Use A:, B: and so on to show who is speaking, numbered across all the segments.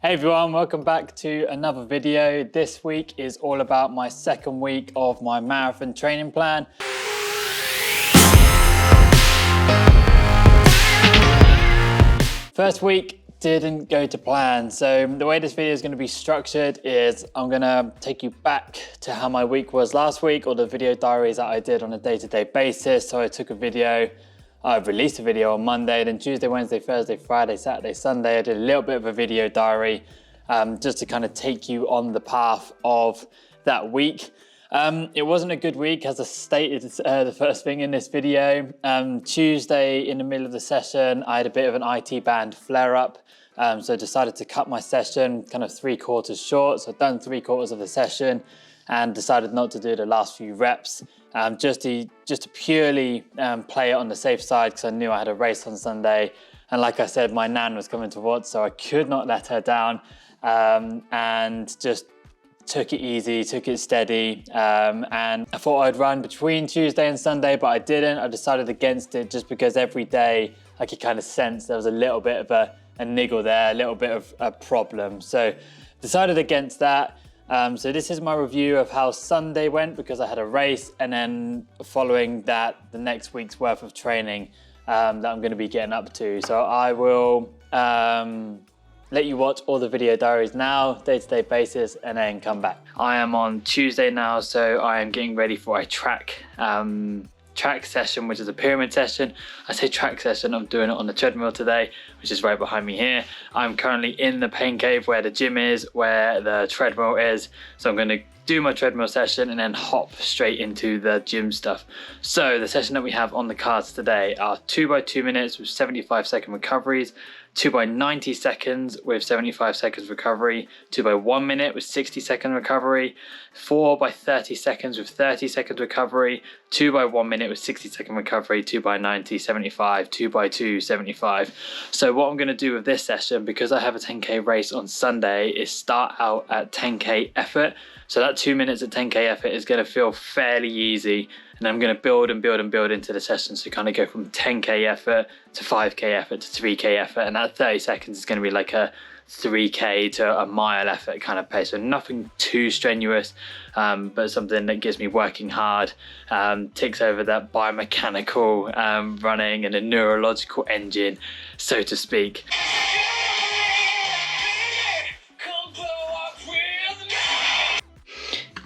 A: Hey everyone, welcome back to another video. This week is all about my second week of my marathon training plan. First week didn't go to plan. So the way this video is going to be structured is I'm going to take you back to how my week was last week, or the video diaries that I did on a day-to-day basis. So I took a video, I released a video on Monday, then Tuesday, Wednesday, Thursday, Friday, Saturday, Sunday, I did a little bit of a video diary just to kind of take you on the path of that week. It wasn't a good week, as I stated the first thing in this video. Tuesday, in the middle of the session, I had a bit of an IT band flare-up, so I decided to cut my session kind of 3/4 short. So I've done 3/4 of the session and decided not to do the last few reps. Just to purely play it on the safe side, because I knew I had a race on Sunday. And like I said, my nan was coming to watch, so I could not let her down, and just took it easy, took it steady. And I thought I'd run between Tuesday and Sunday, but I didn't. I decided against it just because every day I could kind of sense there was a little bit of a niggle there, a little bit of a problem. So decided against that. So this is my review of how Sunday went, because I had a race, and then following that, the next week's worth of training that I'm going to be getting up to. So I will let you watch all the video diaries now, day-to-day basis, and then come back. I am on Tuesday now, so I am getting ready for a track session, which is a pyramid session. I say track session, I'm doing it on the treadmill today, which is right behind me here. I'm currently in the pain cave where the gym is, where the treadmill is. So I'm going to do my treadmill session and then hop straight into the gym stuff. So the session that we have on the cards today are 2 x 2 minutes with 75-second recoveries, 2 x 90 seconds with 75 seconds recovery, 2 x 1 minute with 60-second recovery, 4 x 30 seconds with 30 seconds recovery, 2 x 1 minute with 60-second recovery, 2 x 90, 75, 2 x 2, 75. So what I'm going to do with this session, because I have a 10k race on Sunday, is start out at 10k effort. So that 2 minutes at 10k effort is going to feel fairly easy, and I'm going to build and build and build into the session. So kind of go from 10k effort to 5k effort to 3k effort, and that 30 seconds is going to be like a 3k to a mile effort kind of pace. So nothing too strenuous, but something that gets me working hard, ticks over that biomechanical running and a neurological engine, so to speak.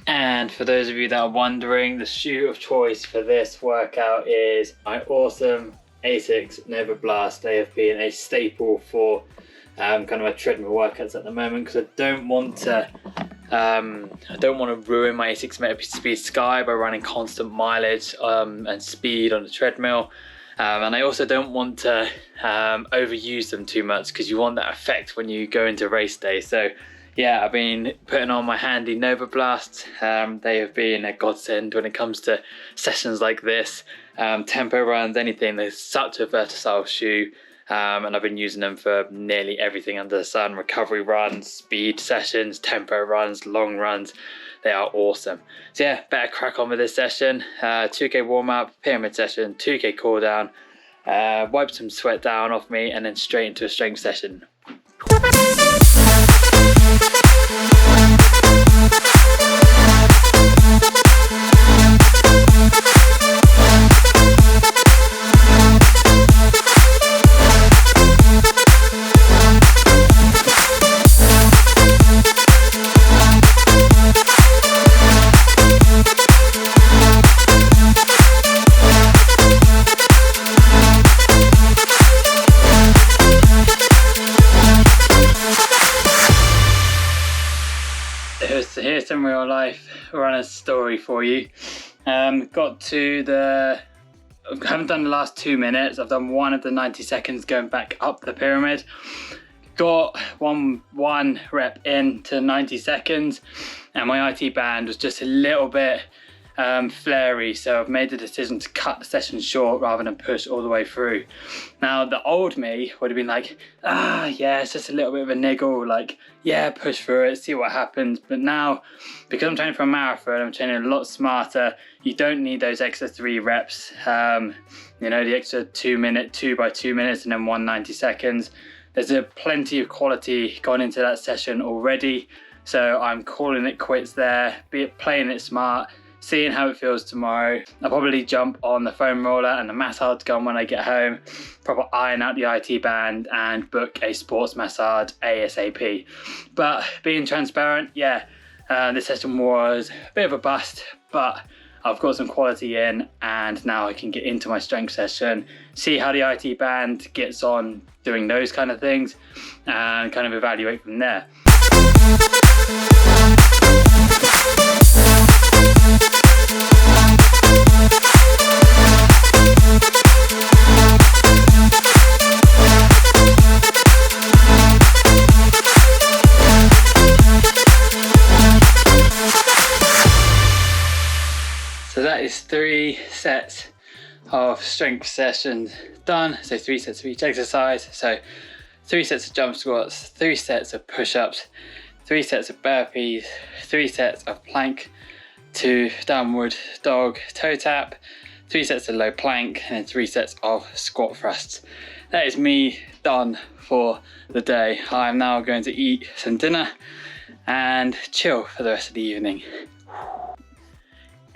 A: And for those of you that are wondering, the shoe of choice for this workout is my awesome ASICS Nova Blast. They have been a staple for kind of my treadmill workouts at the moment, because I don't want to ruin my ASICS Metaspeed Sky by running constant mileage and speed on the treadmill. And I also don't want to overuse them too much, because you want that effect when you go into race day. So yeah, I've been putting on my handy Nova Blast. They have been a godsend when it comes to sessions like this. Tempo runs, anything. They're such a versatile shoe. And I've been using them for nearly everything under the sun. Recovery runs, speed sessions, tempo runs, long runs. They are awesome. So yeah, better crack on with this session. 2k warm up, pyramid session, 2k cool down. Wipe some sweat down off me, and then straight into a strength session. Here's some real life runner story for you. Got to I haven't done the last 2 minutes. I've done one of the 90 seconds going back up the pyramid. Got one rep into 90 seconds, and my IT band was just a little bit flary, so I've made the decision to cut the session short rather than push all the way through. Now the old me would have been like, yeah, it's just a little bit of a niggle, like, yeah, push through it, see what happens. But now, because I'm training for a marathon, I'm training a lot smarter. You don't need those extra 3 reps, the extra 2 x 2 minutes and then 190 seconds. there's plenty of quality gone into that session already. So I'm calling it quits there, playing it smart, seeing how it feels tomorrow. I'll probably jump on the foam roller and the massage gun when I get home, proper iron out the IT band and book a sports massage ASAP. But being transparent, this session was a bit of a bust, but I've got some quality in, and now I can get into my strength session, see how the IT band gets on doing those kind of things, and kind of evaluate from there. So that is 3 sets of strength sessions done. So 3 sets of each exercise. So 3 sets of jump squats, 3 sets of push-ups, 3 sets of burpees, 3 sets of plank, 2 downward dog toe tap, 3 sets of low plank, and then 3 sets of squat thrusts. That is me done for the day. I'm now going to eat some dinner and chill for the rest of the evening.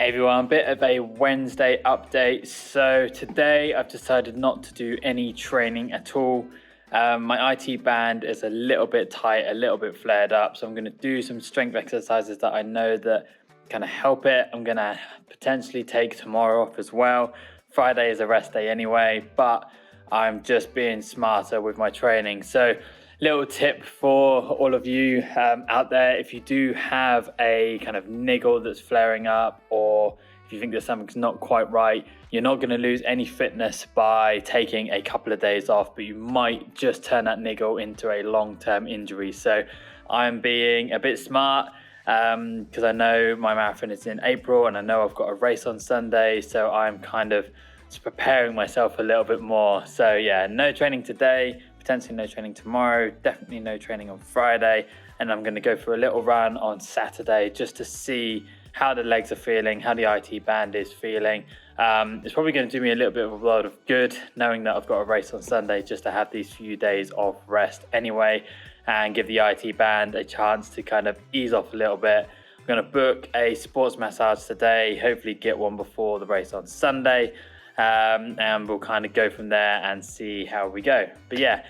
A: Hey everyone, a bit of a Wednesday update. So today I've decided not to do any training at all. My IT band is a little bit tight, a little bit flared up. So I'm going to do some strength exercises that I know that kind of help it. I'm going to potentially take tomorrow off as well. Friday is a rest day anyway, but I'm just being smarter with my training. So little tip for all of you out there, if you do have a kind of niggle that's flaring up, or if you think that something's not quite right, you're not going to lose any fitness by taking a couple of days off, but you might just turn that niggle into a long-term injury. So I'm being a bit smart because I know my marathon is in April and I know I've got a race on Sunday, so I'm kind of just preparing myself a little bit more. So yeah, no training today, potentially no training tomorrow, definitely no training on Friday, and I'm going to go for a little run on Saturday just to see how the legs are feeling, how the IT band is feeling. It's probably going to do me a little bit of a lot of good knowing that I've got a race on Sunday, just to have these few days of rest anyway and give the IT band a chance to kind of ease off a little bit. I'm going to book a sports massage today, hopefully get one before the race on Sunday, and we'll kind of go from there and see how we go. But yeah,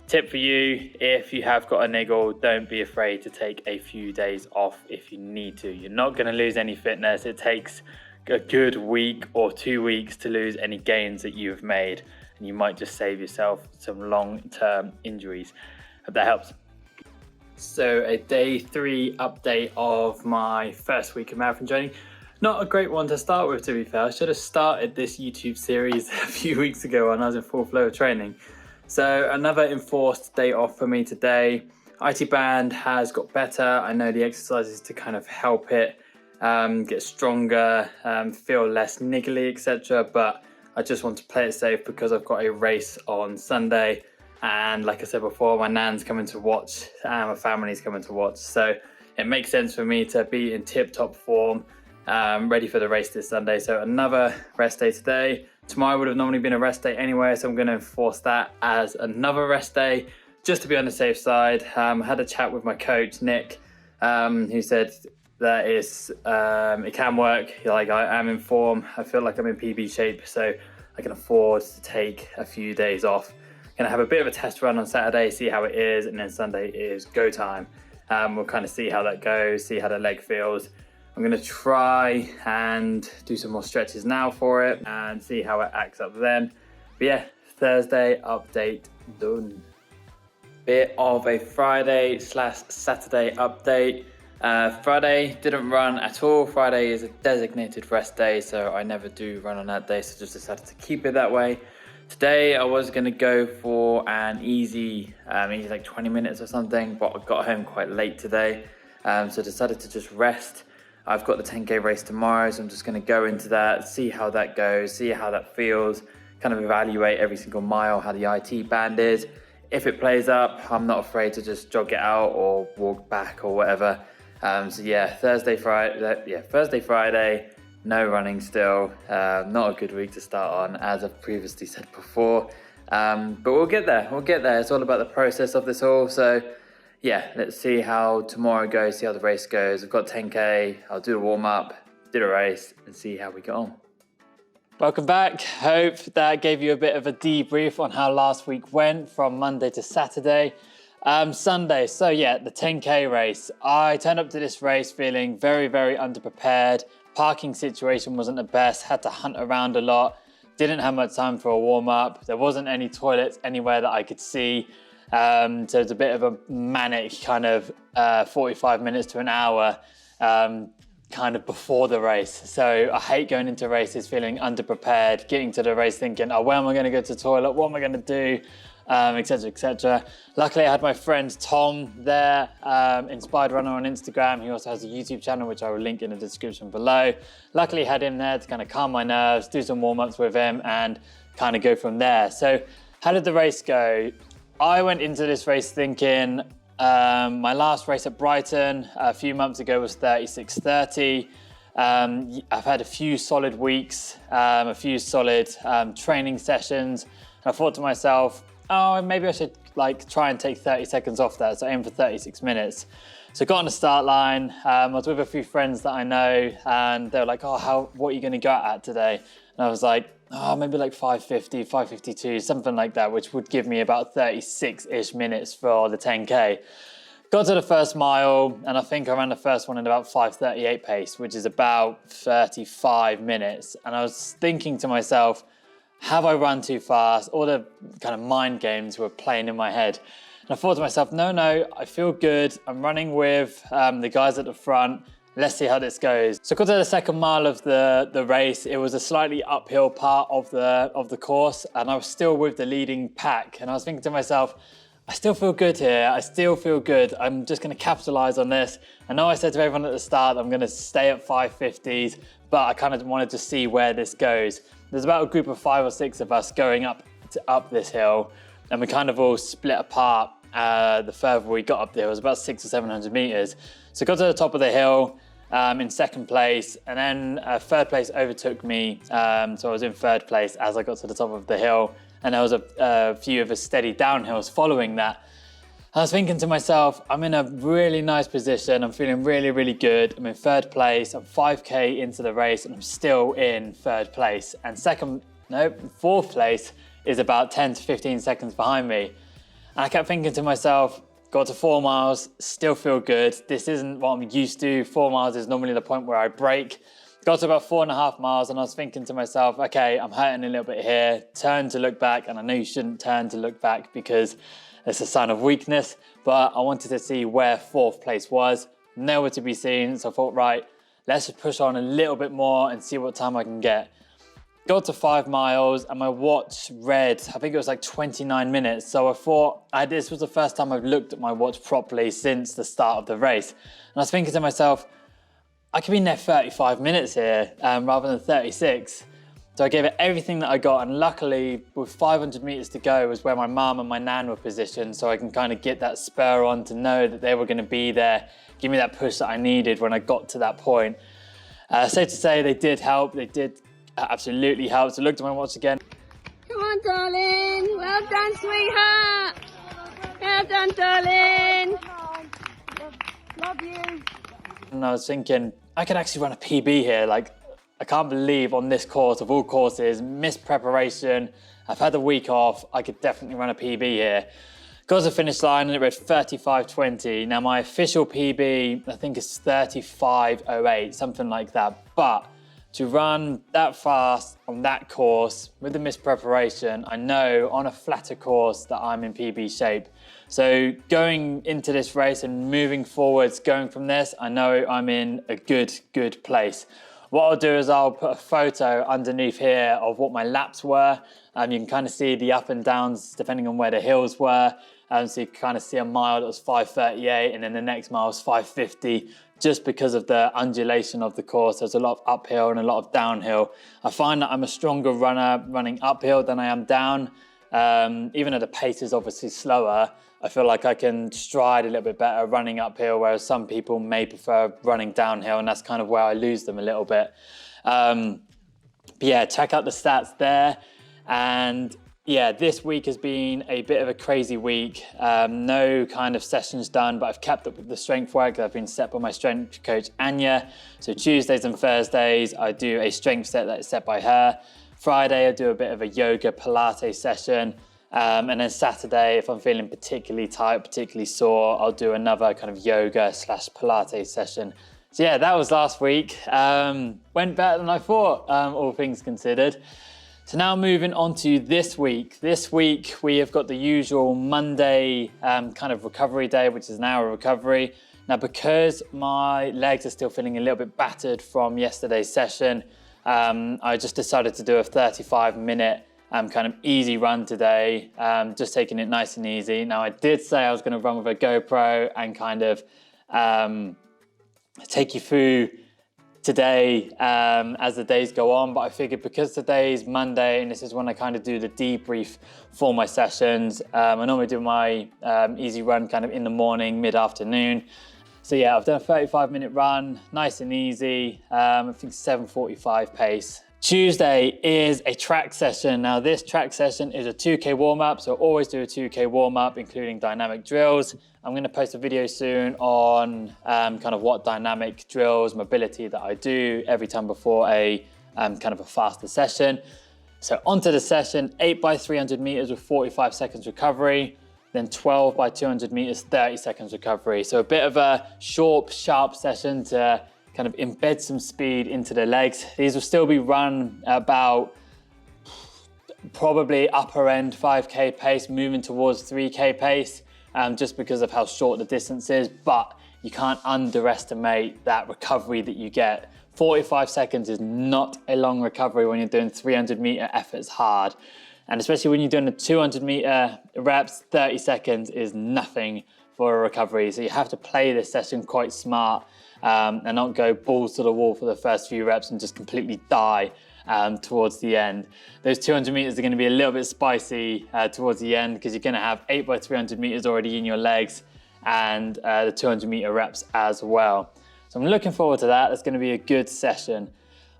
A: tip for you, if you have got a niggle, don't be afraid to take a few days off if you need to. You're not going to lose any fitness. It takes a good week or 2 weeks to lose any gains that you've made, and you might just save yourself some long-term injuries. Hope that helps. So a day 3 update of my first week of marathon training. Not a great one to start with, to be fair. I should have started this YouTube series a few weeks ago when I was in full flow of training. So another enforced day off for me today. IT band has got better. I know the exercises to kind of help it get stronger, feel less niggly, etc. But I just want to play it safe because I've got a race on Sunday. And like I said before, my nan's coming to watch and my family's coming to watch. So it makes sense for me to be in tip-top form, ready for the race this Sunday. So another rest day today. Tomorrow would have normally been a rest day anyway, so I'm going to enforce that as another rest day just to be on the safe side. I had a chat with my coach, Nick, who said that it can work. Like, I am in form. I feel like I'm in PB shape, so I can afford to take a few days off. Going to have a bit of a test run on Saturday, see how it is, and then Sunday is go time. We'll kind of see how that goes, see how the leg feels. I'm going to try and do some more stretches now for it and see how it acts up then. But yeah, Thursday update done. Bit of a Friday/Saturday update. Friday didn't run at all. Friday is a designated rest day, so I never do run on that day, so just decided to keep it that way. Today I was going to go for an easy like 20 minutes or something, but I got home quite late today, so decided to just rest. I've got the 10K race tomorrow, so I'm just going to go into that, see how that goes, see how that feels, kind of evaluate every single mile, how the IT band is. If it plays up, I'm not afraid to just jog it out or walk back or whatever. So yeah, Thursday, Friday, no running still. Not a good week to start on, as I've previously said before. But we'll get there. It's all about the process of this all. So yeah, let's see how tomorrow goes, see how the race goes. I've got 10K, I'll do the warm up, do the race and see how we get on. Welcome back. Hope that gave you a bit of a debrief on how last week went from Monday to Saturday. Sunday, so yeah, the 10K race. I turned up to this race feeling very, very underprepared. Parking situation wasn't the best, had to hunt around a lot. Didn't have much time for a warm up. There wasn't any toilets anywhere that I could see. So it's a bit of a manic kind of 45 minutes to an hour kind of before the race. So I hate going into races feeling underprepared, getting to the race thinking, oh, where am I going to go to the toilet? What am I going to do? Etc, etc. Luckily, I had my friend Tom there, Inspired Runner on Instagram. He also has a YouTube channel, which I will link in the description below. Luckily, had him there to kind of calm my nerves, do some warm-ups with him and kind of go from there. So how did the race go? I went into this race thinking my last race at Brighton a few months ago was 36:30. I've had a few solid weeks, a few solid training sessions. And I thought to myself, oh, maybe I should like try and take 30 seconds off that. So I aim for 36 minutes. So got on the start line. I was with a few friends that I know and they were like, oh, what are you going to go out at today? And I was like, oh, maybe like 5:50, 5:52, something like that, which would give me about 36-ish minutes for the 10K. Got to the first mile and I think I ran the first one in about 5:38 pace, which is about 35 minutes. And I was thinking to myself, have I run too fast? All the kind of mind games were playing in my head. And I thought to myself, no, I feel good. I'm running with the guys at the front. Let's see how this goes. So I got to the second mile of the race. It was a slightly uphill part of the course and I was still with the leading pack. And I was thinking to myself, I still feel good here. I still feel good. I'm just gonna capitalize on this. I know I said to everyone at the start, I'm gonna stay at 5:50s, but I kind of wanted to see where this goes. There's about a group of 5 or 6 of us going up this hill and we kind of all split apart the further we got up there. It was about 600 or 700 meters. So I got to the top of the hill in second place and then third place overtook me. So I was in third place as I got to the top of the hill and there was a few of us steady downhills following that. I was thinking to myself, I'm in a really nice position. I'm feeling really, really good. I'm in third place. I'm 5K into the race and I'm still in third place. And fourth place is about 10 to 15 seconds behind me. And I kept thinking to myself, got to 4 miles, still feel good. This isn't what I'm used to. 4 miles is normally the point where I break. Got to about 4.5 miles and I was thinking to myself, okay, I'm hurting a little bit here. Turn to look back. And I know you shouldn't turn to look back because it's a sign of weakness, but I wanted to see where fourth place was. Nowhere to be seen, so I thought, right, let's just push on a little bit more and see what time I can get. Got to 5 miles and my watch read, I think it was like 29 minutes. So I thought, this was the first time I've looked at my watch properly since the start of the race. And I was thinking to myself, I could be in there 35 minutes here rather than 36. So I gave it everything that I got and luckily with 500 meters to go was where my mum and my nan were positioned so I can kind of get that spur on to know that they were going to be there, give me that push that I needed when I got to that point. Safe to say they did help, they did absolutely help. So I looked at my watch again.
B: Come on darling, well done sweetheart, well done darling. Love you.
A: And I was thinking I could actually run a PB here, like I can't believe on this course, of all courses, missed preparation, I've had a week off, I could definitely run a PB here. Got to the finish line and it read 35:20. Now my official PB, I think is 35:08, something like that. But to run that fast on that course with the missed preparation, I know on a flatter course that I'm in PB shape. So going into this race and moving forwards, going from this, I know I'm in a good place. What I'll do is I'll put a photo underneath here of what my laps were. You can kind of see the up and downs depending on where the hills were. So you can kind of see a mile that was 5:38 and then the next mile was 5:50 just because of the undulation of the course. There's a lot of uphill and a lot of downhill. I find that I'm a stronger runner running uphill than I am down. Even though the pace is obviously slower, I feel like I can stride a little bit better running uphill, whereas some people may prefer running downhill, and that's kind of where I lose them a little bit. But yeah, check out the stats there. And yeah, this week has been a bit of a crazy week. No kind of sessions done, but I've kept up with the strength work that I've been set by my strength coach, Anya. So Tuesdays and Thursdays, I do a strength set that is set by her. Friday, I do a bit of a yoga Pilates session. And then Saturday, if I'm feeling particularly tight, particularly sore, I'll do another kind of yoga / Pilates session. So yeah, that was last week. Went better than I thought, all things considered. So now moving on to this week. This week, we have got the usual Monday kind of recovery day, which is an hour recovery. Now, because my legs are still feeling a little bit battered from yesterday's session, I just decided to do a 35-minute kind of easy run today, just taking it nice and easy. Now, I did say I was going to run with a GoPro and kind of take you through today as the days go on, but I figured because today's Monday and this is when I kind of do the debrief for my sessions, I normally do my easy run kind of in the morning, mid-afternoon. So yeah, I've done a 35-minute run, nice and easy, I think 7:45 pace. Tuesday is a track session. Now this track session is a 2K warm-up, so always do a 2K warm-up, including dynamic drills. I'm gonna post a video soon on kind of what dynamic drills, mobility that I do every time before a kind of a faster session. So onto the session, 8 by 300 meters with 45 seconds recovery, then 12 by 200 meters, 30 seconds recovery. So a bit of a short, sharp session to kind of embed some speed into the legs. These will still be run about probably upper end 5K pace, moving towards 3K pace, just because of how short the distance is, but you can't underestimate that recovery that you get. 45 seconds is not a long recovery when you're doing 300 meter efforts hard. And especially when you're doing the 200 meter reps, 30 seconds is nothing for a recovery. So you have to play this session quite smart and not go balls to the wall for the first few reps and just completely die towards the end. Those 200 meters are going to be a little bit spicy towards the end because you're going to have 8 by 300 meters already in your legs and the 200 meter reps as well. So I'm looking forward to that. It's going to be a good session.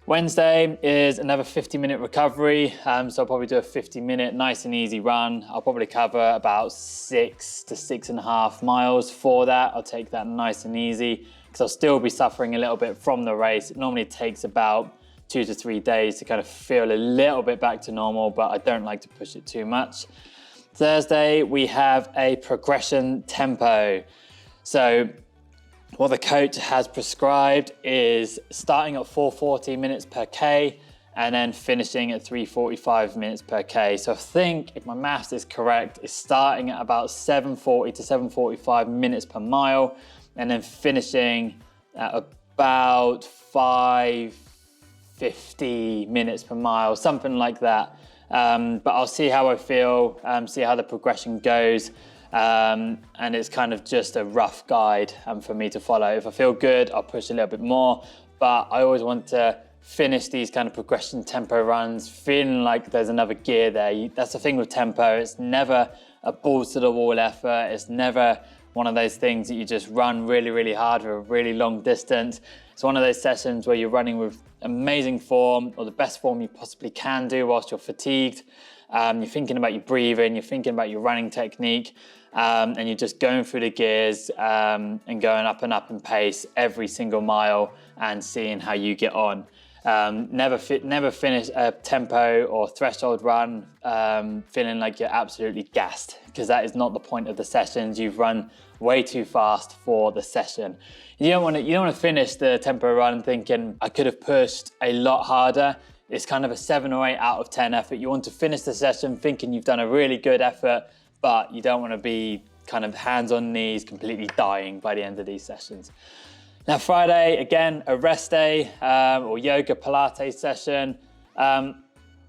A: Wednesday is another 50-minute recovery. So I'll probably do a 50-minute nice and easy run. I'll probably cover about 6 to 6.5 miles for that. I'll take that nice and easy because I'll still be suffering a little bit from the race. It normally takes about 2 to 3 days to kind of feel a little bit back to normal, but I don't like to push it too much. Thursday, we have a progression tempo. So what the coach has prescribed is starting at 440 minutes per K and then finishing at 345 minutes per K. So I think, if my maths is correct, it's starting at about 740 to 745 minutes per mile and then finishing at about 550 minutes per mile, something like that. But I'll see how I feel, see how the progression goes. And it's kind of just a rough guide for me to follow. If I feel good, I'll push a little bit more, but I always want to finish these kind of progression tempo runs feeling like there's another gear there. That's the thing with tempo. It's never a balls to the wall effort. It's never one of those things that you just run really, really hard for a really long distance. It's one of those sessions where you're running with amazing form or the best form you possibly can do whilst you're fatigued. You're thinking about your breathing, you're thinking about your running technique, and you're just going through the gears and going up and up in pace every single mile and seeing how you get on. Never finish a tempo or threshold run feeling like you're absolutely gassed, because that is not the point of the sessions. You've run way too fast for the session. You don't want to finish the tempo run thinking I could have pushed a lot harder. It's kind of a 7 or 8 out of 10 effort. You want to finish the session thinking you've done a really good effort, but you don't want to be kind of hands on knees, completely dying by the end of these sessions. Now Friday, again, a rest day or yoga Pilates session. I'm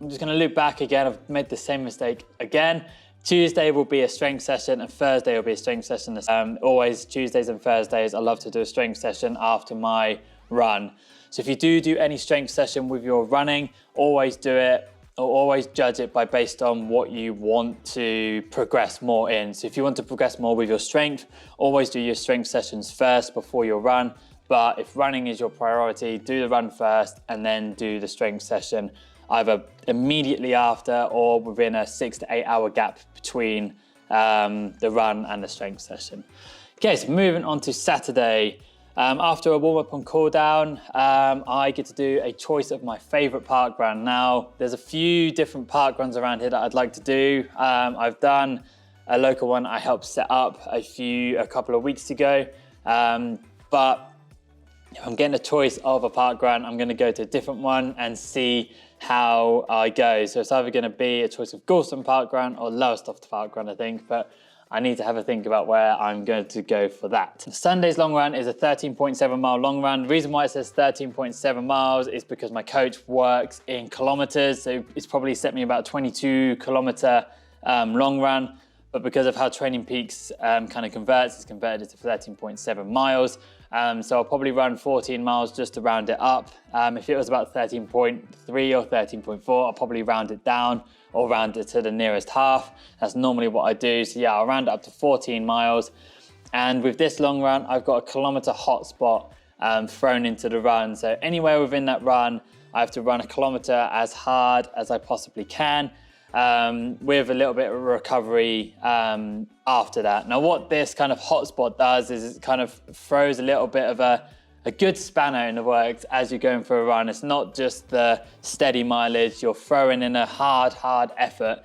A: just going to loop back again. I've made the same mistake again. Tuesday will be a strength session and Thursday will be a strength session. Always Tuesdays and Thursdays, I love to do a strength session after my run. So if you do any strength session with your running, always do it or always judge it based on what you want to progress more in. So if you want to progress more with your strength, always do your strength sessions first before your run. But if running is your priority, do the run first and then do the strength session either immediately after or within a 6 to 8 hour gap between the run and the strength session. Okay, so moving on to Saturday. After a warm up and cool down, I get to do a choice of my favorite park run. Now, there's a few different park runs around here that I'd like to do. I've done a local one I helped set up a couple of weeks ago, but if I'm getting a choice of a park run, I'm gonna go to a different one and see how I go. So it's either gonna be a choice of Gorton Park Run or Lowestoft Park Run, I think, but I need to have a think about where I'm going to go for that. Sunday's long run is a 13.7 mile long run. The reason why it says 13.7 miles is because my coach works in kilometers. So it's probably set me about 22 kilometer long run, but because of how Training Peaks kind of converts, it's converted to 13.7 miles. So I'll probably run 14 miles just to round it up. If it was about 13.3 or 13.4, I'll probably round it down or round it to the nearest half. That's normally what I do. So yeah, I'll round it up to 14 miles. And with this long run, I've got a kilometer hotspot thrown into the run. So anywhere within that run, I have to run a kilometer as hard as I possibly can, with a little bit of recovery after that. Now what this kind of hotspot does is it kind of throws a little bit of a good spanner in the works as you're going for a run. It's not just the steady mileage, you're throwing in a hard effort,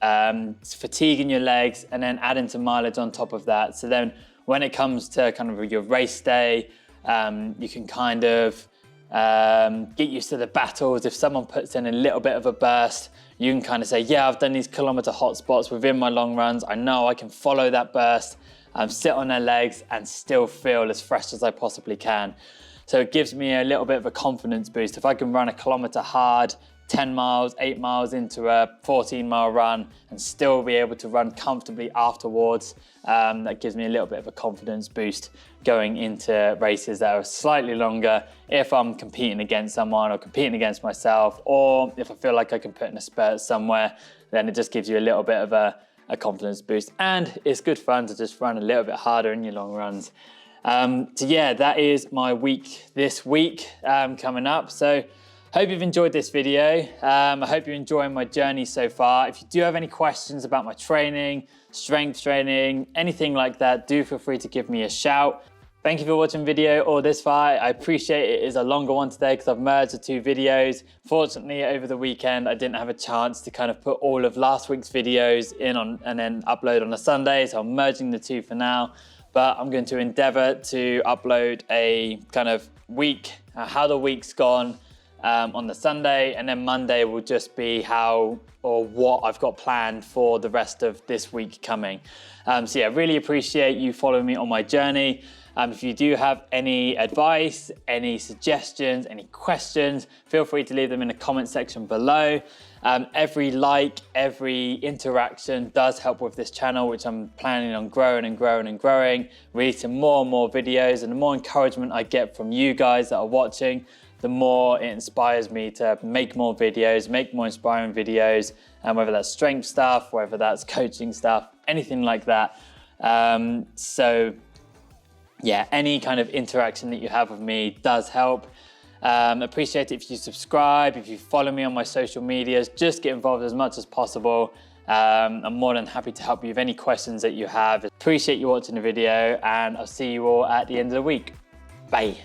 A: fatiguing your legs and then adding some mileage on top of that. So then when it comes to kind of your race day, you can kind of get used to the battles. If someone puts in a little bit of a burst, you can kind of say, yeah, I've done these kilometer hotspots within my long runs. I know I can follow that burst, sit on their legs and still feel as fresh as I possibly can. So it gives me a little bit of a confidence boost. If I can run a kilometer hard, 10 miles, 8 miles into a 14-mile run and still be able to run comfortably afterwards, that gives me a little bit of a confidence boost going into races that are slightly longer if I'm competing against someone or competing against myself, or if I feel like I can put in a spurt somewhere, then it just gives you a little bit of a confidence boost. And it's good fun to just run a little bit harder in your long runs. So yeah, that is my week this week coming up. So hope you've enjoyed this video. I hope you're enjoying my journey so far. If you do have any questions about my training, strength training, anything like that, do feel free to give me a shout. Thank you for watching the video all this far. I appreciate it is a longer one today because I've merged the two videos. Fortunately, over the weekend, I didn't have a chance to kind of put all of last week's videos in on and then upload on a Sunday. So I'm merging the two for now, but I'm going to endeavor to upload a kind of week, how the week's gone, on the Sunday, and then Monday will just be how or what I've got planned for the rest of this week coming. So yeah, really appreciate you following me on my journey. If you do have any advice, any suggestions, any questions, feel free to leave them in the comment section below. Every like, every interaction does help with this channel, which I'm planning on growing and growing and growing, releasing more and more videos, and the more encouragement I get from you guys that are watching, the more it inspires me to make more videos, make more inspiring videos, and whether that's strength stuff, whether that's coaching stuff, anything like that. So yeah, any kind of interaction that you have with me does help. Appreciate it if you subscribe, if you follow me on my social medias, just get involved as much as possible. I'm more than happy to help you with any questions that you have. Appreciate you watching the video, and I'll see you all at the end of the week. Bye.